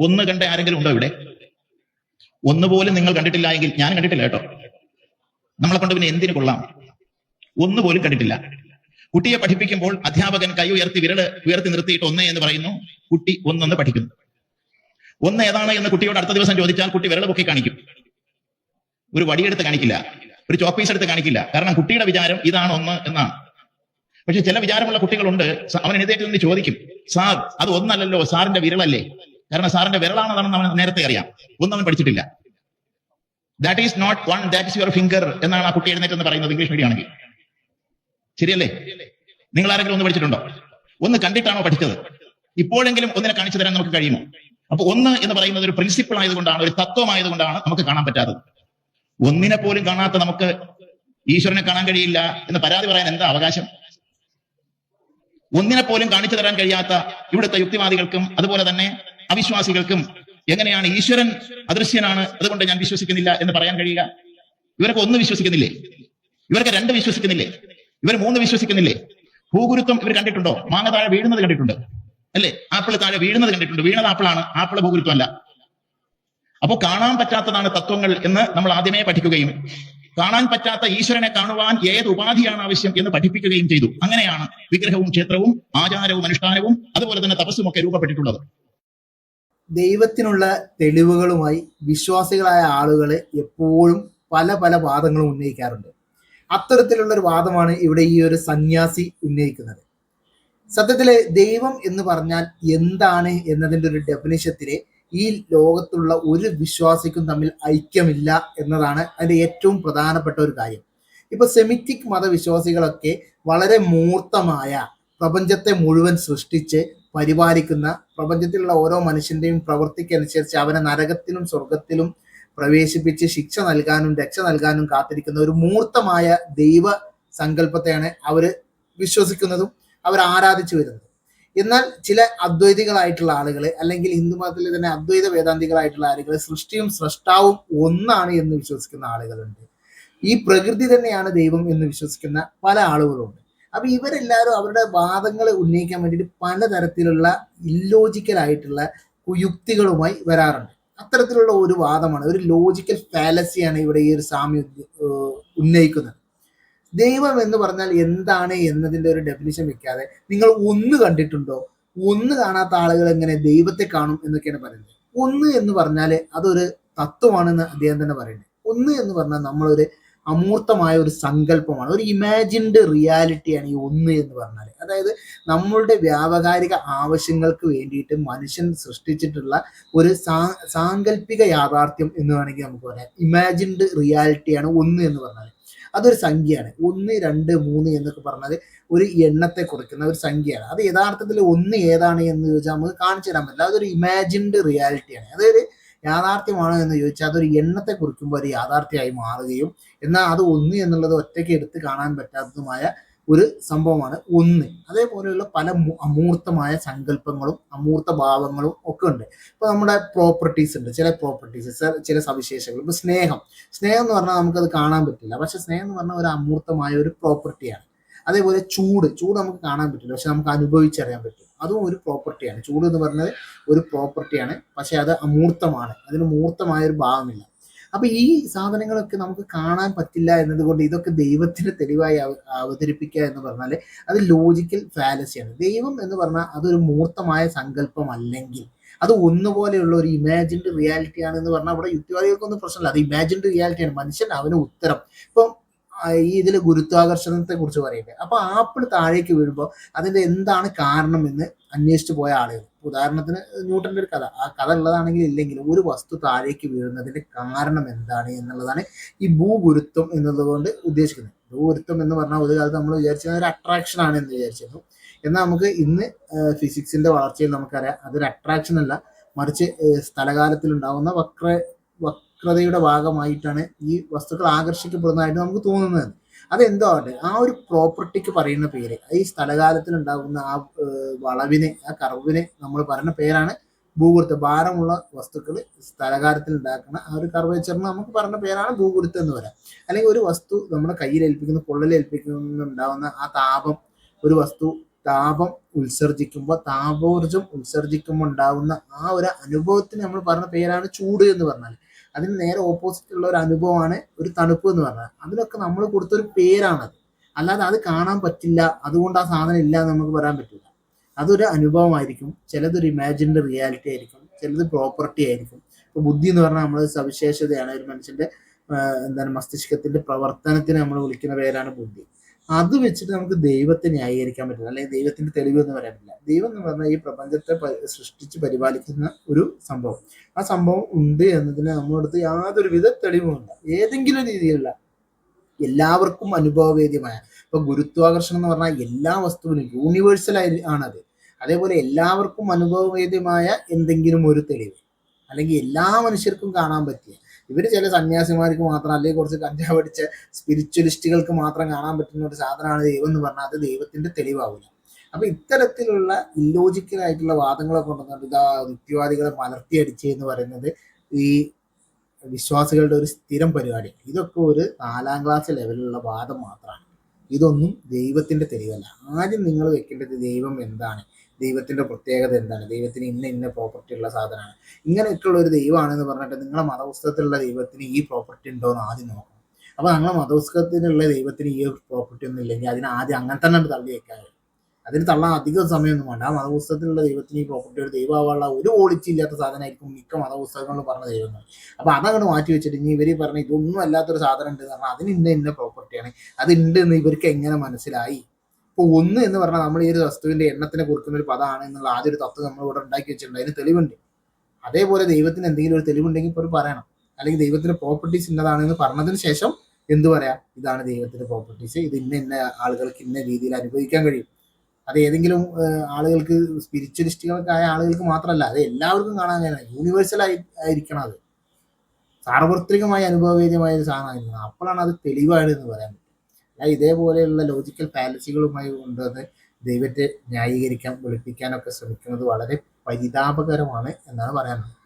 ഒന്ന് കണ്ട ആരെങ്കിലും ഉണ്ടോ ഇവിടെ? ഒന്നുപോലും നിങ്ങൾ കണ്ടിട്ടില്ല എങ്കിൽ, ഞാൻ കണ്ടിട്ടില്ല കേട്ടോ, നമ്മളെ കൊണ്ട് പിന്നെ എന്തിനു കൊള്ളാം? ഒന്നുപോലും കണ്ടിട്ടില്ല. കുട്ടിയെ പഠിപ്പിക്കുമ്പോൾ അധ്യാപകൻ കൈ ഉയർത്തി നിർത്തിയിട്ട് ഒന്ന് എന്ന് പറയുന്നു. കുട്ടി ഒന്നൊന്ന് പഠിക്കുന്നു. ഒന്ന് ഏതാണ് എന്ന് കുട്ടിയോട് അടുത്ത ദിവസം ചോദിച്ചാൽ കുട്ടി വിരൽ പൊക്കി കാണിക്കും. ഒരു വടിയെടുത്ത് കാണിക്കില്ല, ഒരു ചോക്ക് പീസ് എടുത്ത് കാണിക്കില്ല. കാരണം കുട്ടിയുടെ വിചാരം ഇതാണ് ഒന്ന് എന്നാണ്. പക്ഷെ ചില വിചാരമുള്ള കുട്ടികളുണ്ട്. അവൻ എഴുന്നേറ്റ് നിന്ന് ചോദിക്കും, സാർ അത് ഒന്നല്ലല്ലോ, സാറിന്റെ വിരളല്ലേ? കാരണം സാറിന്റെ വിരളാണെന്നാണെന്ന് അവൻ നേരത്തെ അറിയാം. ഒന്നവൻ പഠിച്ചിട്ടില്ല. That is not one, that is your finger എന്നാണ് ആ കുട്ടി എഴുന്നേറ്റ് എന്ന് പറയുന്നത് ഇംഗ്ലീഷ് മീഡിയം ആണെങ്കിൽ. ശരിയല്ലേ? നിങ്ങൾ ആരെങ്കിലും ഒന്ന് പഠിച്ചിട്ടുണ്ടോ? ഒന്ന് കണ്ടിട്ടാണോ പഠിച്ചത്? ഇപ്പോഴെങ്കിലും ഒന്നിനെ കാണിച്ചു തരാൻ നമുക്ക് കഴിയുമോ? അപ്പൊ ഒന്ന് എന്ന് പറയുന്നത് ഒരു പ്രിൻസിപ്പിൾ ആയതുകൊണ്ടാണ്, ഒരു തത്വമായതുകൊണ്ടാണ് നമുക്ക് കാണാൻ പറ്റാത്തത്. ഒന്നിനെ പോലും കാണാത്ത നമുക്ക് ഈശ്വരനെ കാണാൻ കഴിയില്ല എന്ന് പരാതി പറയാൻ എന്താ അവകാശം? ഒന്നിനെ പോലും കാണിച്ചു തരാൻ കഴിയാത്ത ഇവിടുത്തെ യുക്തിവാദികൾക്കും അതുപോലെ തന്നെ അവിശ്വാസികൾക്കും എങ്ങനെയാണ് ഈശ്വരൻ അദൃശ്യനാണ്, അതുകൊണ്ട് ഞാൻ വിശ്വസിക്കുന്നില്ല എന്ന് പറയാൻ കഴിയുക? ഇവരൊക്കെ ഒന്ന് വിശ്വസിക്കുന്നില്ലേ? ഇവരൊക്കെ രണ്ട് വിശ്വസിക്കുന്നില്ലേ? ഇവർ മൂന്ന് വിശ്വസിക്കുന്നില്ലേ? ഭൂഗുരുത്വം ഇവർ കണ്ടിട്ടുണ്ടോ? മാങ്ങ താഴെ വീഴുന്നത് കണ്ടിട്ടുണ്ട് അല്ലേ? ആപ്പിൾ താഴെ വീഴുന്നത് കണ്ടിട്ടുണ്ട്. വീണത് ആപ്പിളാണ്, ആപ്പിൾ ഭൂഗുരുത്വം അല്ല. അപ്പോൾ കാണാൻ പറ്റാത്തതാണ് തത്വങ്ങൾ എന്ന് നമ്മൾ ആദ്യമേ പഠിക്കുകയും കാണാൻ പറ്റാത്ത ഈശ്വരനെ കാണുവാൻ ഏത് ഉപാധിയാണ് ആവശ്യം എന്ന് പഠിപ്പിക്കുകയും ചെയ്തു. അങ്ങനെയാണ് വിഗ്രഹവും ക്ഷേത്രവും ആചാരവും അനുഷ്ഠാനവും അതുപോലെ തന്നെ തപസ്സും ഒക്കെ രൂപപ്പെട്ടിട്ടുള്ളത്. ദൈവത്തിനുള്ള തെളിവുകളുമായി വിശ്വാസികളായ ആളുകൾ എപ്പോഴും പല പല വാദങ്ങളും ഉന്നയിക്കാറുണ്ട്. അത്തരത്തിലുള്ള ഒരു വാദമാണ് ഇവിടെ ഈ ഒരു സന്യാസി ഉന്നയിക്കുന്നത്. സത്യത്തില് ദൈവം എന്ന് പറഞ്ഞാൽ എന്താണ് എന്നതിൻ്റെ ഒരു ഡെഫിനിഷത്തില് ഈ ലോകത്തുള്ള ഒരു വിശ്വാസിക്കും തമ്മിൽ ഐക്യമില്ല എന്നതാണ് അതിന്റെ ഏറ്റവും പ്രധാനപ്പെട്ട ഒരു കാര്യം. ഇപ്പൊ സെമിറ്റിക് മതവിശ്വാസികളൊക്കെ വളരെ മൂർത്തമായ പ്രപഞ്ചത്തെ മുഴുവൻ സൃഷ്ടിച്ച് പരിപാലിക്കുന്ന, പ്രപഞ്ചത്തിലുള്ള ഓരോ മനുഷ്യന്റെയും പ്രവൃത്തിക്കനുസരിച്ച് അവനെ നരകത്തിലും സ്വർഗത്തിലും പ്രവേശിപ്പിച്ച് ശിക്ഷ നൽകാനും രക്ഷ നൽകാനും കാത്തിരിക്കുന്ന ഒരു മൂർത്തമായ ദൈവ സങ്കല്പത്തെയാണ് അവർ വിശ്വസിക്കുന്നതും അവർ ആരാധിച്ചു വരുന്നത്. എന്നാൽ ചില അദ്വൈതികളായിട്ടുള്ള ആളുകൾ, അല്ലെങ്കിൽ ഹിന്ദു മതത്തിൽ തന്നെ അദ്വൈത വേദാന്തികളായിട്ടുള്ള ആളുകൾ സൃഷ്ടിയും സ്രഷ്ടാവും ഒന്നാണ് എന്ന് വിശ്വസിക്കുന്ന ആളുകളുണ്ട്. ഈ പ്രകൃതി തന്നെയാണ് ദൈവം എന്ന് വിശ്വസിക്കുന്ന പല ആളുകളുണ്ട്. അപ്പൊ ഇവരെല്ലാവരും അവരുടെ വാദങ്ങൾ ഉന്നയിക്കാൻ വേണ്ടിയിട്ട് പലതരത്തിലുള്ള ഇല്ലോജിക്കലായിട്ടുള്ള യുക്തികളുമായി വരാറുണ്ട്. അത്തരത്തിലുള്ള ഒരു വാദമാണ്, ഒരു ലോജിക്കൽ ഫാലസിയാണ് ഇവിടെ ഈ ഒരു സ്വാമി ഉന്നയിക്കുന്നത്. ദൈവം എന്ന് പറഞ്ഞാൽ എന്താണ് എന്നതിൻ്റെ ഒരു ഡെഫിനിഷൻ വെക്കാതെ നിങ്ങൾ ഒന്ന് കണ്ടിട്ടുണ്ടോ, ഒന്ന് കാണാത്ത ആളുകൾ എങ്ങനെ ദൈവത്തെ കാണും എന്നൊക്കെയാണ് പറയുന്നത്. ഒന്ന് എന്ന് പറഞ്ഞാൽ അതൊരു തത്വമാണെന്ന് അദ്ദേഹം തന്നെ പറയുന്നത്. ഒന്ന് എന്ന് പറഞ്ഞാൽ നമ്മളൊരു അമൂർത്തമായ ഒരു സങ്കല്പമാണ്, ഒരു ഇമാജിൻഡ് റിയാലിറ്റിയാണ് ഈ ഒന്ന് എന്ന് പറഞ്ഞാൽ. അതായത് നമ്മളുടെ വ്യാവഹാരിക ആവശ്യങ്ങൾക്ക് വേണ്ടിയിട്ട് മനുഷ്യൻ സൃഷ്ടിച്ചിട്ടുള്ള ഒരു സാങ്കല്പിക യാഥാർത്ഥ്യം എന്ന് വേണമെങ്കിൽ നമുക്ക് പറയാം. ഇമാജിൻഡ് റിയാലിറ്റിയാണ് ഒന്ന് എന്ന് പറഞ്ഞാൽ. അതൊരു സംഖ്യയാണ്. 1, 2, 3 എന്നൊക്കെ പറഞ്ഞാൽ ഒരു എണ്ണത്തെ കുറിക്കുന്ന ഒരു സംഖ്യയാണ്. അത് യഥാർത്ഥത്തിൽ ഒന്ന് ഏതാണ് എന്ന് ചോദിച്ചാൽ നമുക്ക് കാണിച്ചു തരാൻ പറ്റില്ല. അതൊരു ഇമാജിൻഡ് റിയാലിറ്റിയാണ്. അതൊരു യാഥാർത്ഥ്യമാണോ എന്ന് ചോദിച്ചാൽ അതൊരു എണ്ണത്തെ കുറിക്കുമ്പോൾ അത് യാഥാർത്ഥ്യമായി മാറുകയും എന്നാൽ അത് ഒന്ന് എന്നുള്ളത് ഒറ്റയ്ക്ക് എടുത്ത് കാണാൻ പറ്റാത്തതുമായ ഒരു സംഭവമാണ് ഒന്ന്. അതേപോലെയുള്ള പല അമൂർത്തമായ സങ്കല്പങ്ങളും അമൂർത്ത ഭാവങ്ങളും ഒക്കെ ഉണ്ട്. ഇപ്പൊ നമ്മുടെ പ്രോപ്പർട്ടീസ് ഉണ്ട്, ചില പ്രോപ്പർട്ടീസ്, ചില സവിശേഷതകൾ. ഇപ്പൊ സ്നേഹം എന്ന് പറഞ്ഞാൽ നമുക്കത് കാണാൻ പറ്റില്ല, പക്ഷെ സ്നേഹം എന്ന് പറഞ്ഞാൽ ഒരു അമൂർത്തമായ ഒരു പ്രോപ്പർട്ടിയാണ്. അതേപോലെ ചൂട് നമുക്ക് കാണാൻ പറ്റില്ല, പക്ഷെ നമുക്ക് അനുഭവിച്ചറിയാൻ പറ്റും. അതും ഒരു പ്രോപ്പർട്ടിയാണ്. ചൂട് എന്ന് പറഞ്ഞത് ഒരു പ്രോപ്പർട്ടിയാണ്, പക്ഷെ അത് അമൂർത്തമാണ്, അതിന് മൂർത്തമായ ഒരു ഭാവമില്ല. അപ്പൊ ഈ സാധനങ്ങളൊക്കെ നമുക്ക് കാണാൻ പറ്റില്ല എന്നതുകൊണ്ട് ഇതൊക്കെ ദൈവത്തിന് തെളിവായി അവതരിപ്പിക്കുക എന്ന് പറഞ്ഞാൽ അത് ലോജിക്കൽ ഫാലസിയാണ്. ദൈവം എന്ന് പറഞ്ഞാൽ അതൊരു മൂർത്തമായ സങ്കല്പം അല്ലെങ്കിൽ അത് ഒന്നുപോലെയുള്ള ഒരു ഇമാജിൻഡ് റിയാലിറ്റി ആണ് എന്ന് പറഞ്ഞാൽ അവിടെ യുക്തിവാദികൾക്കൊന്നും പ്രശ്നമില്ല. അത് ഇമാജിൻഡ് റിയാലിറ്റിയാണ്. മനുഷ്യൻ അവന് ഉത്തരം. ഇപ്പം ഈ ഇതിൽ ഗുരുത്വാകർഷണത്തെ കുറിച്ച് പറയുന്നത്. അപ്പൊ ആപ്പിൾ താഴേക്ക് വീഴുമ്പോൾ അതിന്റെ എന്താണ് കാരണം എന്ന് അന്വേഷിച്ചു പോയ ആളുകൾ, ഉദാഹരണത്തിന് ന്യൂട്ടന്റെ ഒരു കഥ, ആ കഥ ഉള്ളതാണെങ്കിൽ ഇല്ലെങ്കിലും ഒരു വസ്തു താഴേക്ക് വീഴുന്നതിന്റെ കാരണം എന്താണ് എന്നുള്ളതാണ് ഈ ഭൂഗുരുത്വം എന്നതുകൊണ്ട് ഉദ്ദേശിക്കുന്നത്. ഭൂഗുരുത്വം എന്ന് പറഞ്ഞാൽ ഒരു കാലത്ത് നമ്മൾ വിചാരിച്ചത് ഒരു അട്രാക്ഷൻ ആണ് എന്ന് വിചാരിച്ചിരുന്നു. എന്നാൽ നമുക്ക് ഇന്ന് ഫിസിക്സിന്റെ വളർച്ചയിൽ നമുക്കറിയാം അതൊരു അട്രാക്ഷൻ അല്ല, മറിച്ച് സ്ഥലകാലത്തിൽ ഉണ്ടാകുന്ന വക്രതയുടെ ഭാഗമായിട്ടാണ് ഈ വസ്തുക്കൾ ആകർഷിക്കപ്പെടുന്നതായിട്ട് നമുക്ക് തോന്നുന്നത്. അതെന്തോ ആവട്ടെ, ആ ഒരു പ്രോപ്പർട്ടിക്ക് പറയുന്ന പേര്, ഈ സ്ഥലകാലത്തിൽ ഉണ്ടാകുന്ന ആ വളവിനെ, ആ കർവിനെ നമ്മൾ പറയുന്ന പേരാണ് ഭൂഗുരുത്വം. ഭാരമുള്ള വസ്തുക്കൾ സ്ഥലകാലത്തിൽ ഉണ്ടാക്കുന്ന ആ ഒരു കർവേച്ചറിന് നമുക്ക് പറയുന്ന പേരാണ് ഭൂഗുരുത്വം എന്ന് പറയാം. അല്ലെങ്കിൽ ഒരു വസ്തു നമ്മുടെ കയ്യിൽ ഏൽപ്പിക്കുന്ന, പൊള്ളലേൽപ്പിക്കുന്നുണ്ടാവുന്ന ആ താപം ഒരു വസ്തു താപം ഉത്സർജിക്കുമ്പോൾ, താപോർജം ഉത്സർജിക്കുമ്പോൾ ഉണ്ടാകുന്ന ആ ഒരു അനുഭവത്തിന് നമ്മൾ പറഞ്ഞ പേരാണ് ചൂട് എന്ന് പറഞ്ഞാൽ. അതിന് നേരെ ഓപ്പോസിറ്റ് ഉള്ള ഒരു അനുഭവമാണ് ഒരു തണുപ്പ് എന്ന് പറഞ്ഞാൽ. അതിനൊക്കെ നമ്മൾ കൊടുത്തൊരു പേരാണത്. അല്ലാതെ അത് കാണാൻ പറ്റില്ല, അതുകൊണ്ട് ആ സാധനം ഇല്ല എന്ന് നമുക്ക് പറയാൻ പറ്റില്ല. അതൊരു അനുഭവമായിരിക്കും, ചിലതൊരു ഇമാജിൻഡ് റിയാലിറ്റി ആയിരിക്കും, ചിലത് പ്രോപ്പർട്ടി ആയിരിക്കും. ഇപ്പൊ ബുദ്ധി എന്ന് പറഞ്ഞാൽ നമ്മൾ സവിശേഷതയാണ്, ഒരു മനുഷ്യന്റെ എന്താണ് മസ്തിഷ്കത്തിന്റെ പ്രവർത്തനത്തിന് നമ്മൾ വിളിക്കുന്ന പേരാണ് ബുദ്ധി. അത് വെച്ചിട്ട് നമുക്ക് ദൈവത്തെ ന്യായീകരിക്കാൻ പറ്റില്ല, അല്ലെങ്കിൽ ദൈവത്തിന്റെ തെളിവ് എന്ന് പറയാൻ പറ്റില്ല. ദൈവം എന്ന് പറഞ്ഞാൽ ഈ പ്രപഞ്ചത്തെ സൃഷ്ടിച്ച് പരിപാലിക്കുന്ന ഒരു സംഭവം. ആ സംഭവം ഉണ്ട് എന്നതിന് നമ്മുടെ അടുത്ത് യാതൊരു വിധ തെളിവുമില്ല, ഏതെങ്കിലും രീതിയിലുള്ള എല്ലാവർക്കും അനുഭവവേദ്യമായ. ഇപ്പൊ ഗുരുത്വാകർഷണം എന്ന് പറഞ്ഞാൽ എല്ലാ വസ്തുവിനും യൂണിവേഴ്സൽ ആണത്. അതേപോലെ എല്ലാവർക്കും അനുഭവവേദ്യമായ എന്തെങ്കിലും ഒരു തെളിവ്, അല്ലെങ്കിൽ എല്ലാ മനുഷ്യർക്കും കാണാൻ പറ്റിയ, ഇവര് ചില സന്യാസിമാർക്ക് മാത്രം, അല്ലെങ്കിൽ കുറച്ച് കഞ്ചാവ് അടിച്ച സ്പിരിച്വലിസ്റ്റുകൾക്ക് മാത്രം കാണാൻ പറ്റുന്ന ഒരു സാധനമാണ് ദൈവം എന്ന് പറഞ്ഞാൽ അത് ദൈവത്തിന്റെ തെളിവാവില്ല. അപ്പൊ ഇത്തരത്തിലുള്ള ഇല്ലോജിക്കലായിട്ടുള്ള വാദങ്ങളെ കൊണ്ടുവന്നിട്ട് ഇതാ യുക്തിവാദികളെ മലർത്തിയടിച്ച് എന്ന് പറയുന്നത് ഈ വിശ്വാസികളുടെ ഒരു സ്ഥിരം പരിപാടിയാണ്. ഇതൊക്കെ ഒരു 4ാം ക്ലാസ് ലെവലിലുള്ള വാദം മാത്രമാണ്. ഇതൊന്നും ദൈവത്തിന്റെ തെളിവല്ല. ആദ്യം നിങ്ങൾ വെക്കേണ്ടത് ദൈവം എന്താണ്, ദൈവത്തിന്റെ പ്രത്യേകത എന്താണ്, ദൈവത്തിന് ഇന്ന പ്രോപ്പർട്ടി ഉള്ള സാധനമാണ്, ഇങ്ങനെയൊക്കെയുള്ള ഒരു ദൈവമാണെന്ന് പറഞ്ഞിട്ട് നിങ്ങളെ മതപുസ്തകത്തിലുള്ള ദൈവത്തിന് ഈ പ്രോപ്പർട്ടി ഉണ്ടോ എന്ന് ആദ്യം നോക്കണം. അപ്പൊ ഞങ്ങളെ മതപുസ്തകത്തിലുള്ള ദൈവത്തിന് ഈ പ്രോപ്പർട്ടി ഒന്നും ഇല്ലെങ്കിൽ അതിന് ആദ്യം അങ്ങനെ തന്നെ തള്ളി വെക്കാൻ കഴിയും. അതിന് തള്ളാൻ അധികം സമയമൊന്നും വേണ്ട. ആ മതപുസ്തകത്തിലുള്ള ദൈവത്തിന് ഈ പ്രോപ്പർട്ടി, ഒരു ദൈവമാവാനുള്ള ഒരു ക്വാളിറ്റി ഇല്ലാത്ത സാധനമായിരിക്കും മിക്ക മതപുസ്തകങ്ങളിൽ പറഞ്ഞ ദൈവങ്ങൾ. അപ്പൊ അതങ്ങോട്ട് മാറ്റി വെച്ചിട്ട് ഇനി ഇവര് പറഞ്ഞ ഇതൊന്നും അല്ലാത്തൊരു സാധനം ഉണ്ട് എന്ന് പറഞ്ഞാൽ അതിന് ഇന്ന പ്രോപ്പർട്ടിയാണ്, അത് ഉണ്ട് എന്ന് ഇവർക്ക് എങ്ങനെ മനസ്സിലായി? ഇപ്പൊ ഒന്ന് എന്ന് പറഞ്ഞാൽ നമ്മൾ ഈ ഒരു വസ്തുവിന്റെ എണ്ണത്തിനെ കുറിക്കുന്ന ഒരു പദമാണ് എന്നുള്ള ആദ്യ ഒരു തത്വം നമ്മൾ ഇവിടെ ഉണ്ടാക്കി വെച്ചിട്ടുണ്ട്, അതിന് തെളിവുണ്ട്. അതേപോലെ ദൈവത്തിന് എന്തെങ്കിലും ഒരു തെളിവുണ്ടെങ്കിൽ ഇപ്പോൾ പറയണം, അല്ലെങ്കിൽ ദൈവത്തിന്റെ പ്രോപ്പർട്ടീസ് ഇന്നതാണെന്ന് പറഞ്ഞതിന് ശേഷം എന്ത് പറയാം, ഇതാണ് ദൈവത്തിന്റെ പ്രോപ്പർട്ടീസ്, ഇത് ഇന്ന ആളുകൾക്ക് ഇന്ന രീതിയിൽ അനുഭവിക്കാൻ കഴിയും. അത് ഏതെങ്കിലും ആളുകൾക്ക്, സ്പിരിച്വലിസ്റ്റുകൾക്കായ ആളുകൾക്ക് മാത്രമല്ല, അത് എല്ലാവർക്കും കാണാൻ കഴിയണം, യൂണിവേഴ്സൽ ആയിരിക്കണം, അത് സാർവത്രികമായി അനുഭവവേദ്യമായ ഒരു സാധനമായിരുന്നു. അപ്പോഴാണ് അത് തെളിവാണ് എന്ന് പറയാൻ പറ്റും. അല്ല ഇതേപോലെയുള്ള ലോജിക്കൽ ഫാലസികളുമായി കൊണ്ടുവന്ന് ദൈവത്തെ ന്യായീകരിക്കാൻ, വെളുപ്പിക്കാനൊക്കെ ശ്രമിക്കുന്നത് വളരെ പരിതാപകരമാണ് എന്നാണ് പറയാനുള്ളത്.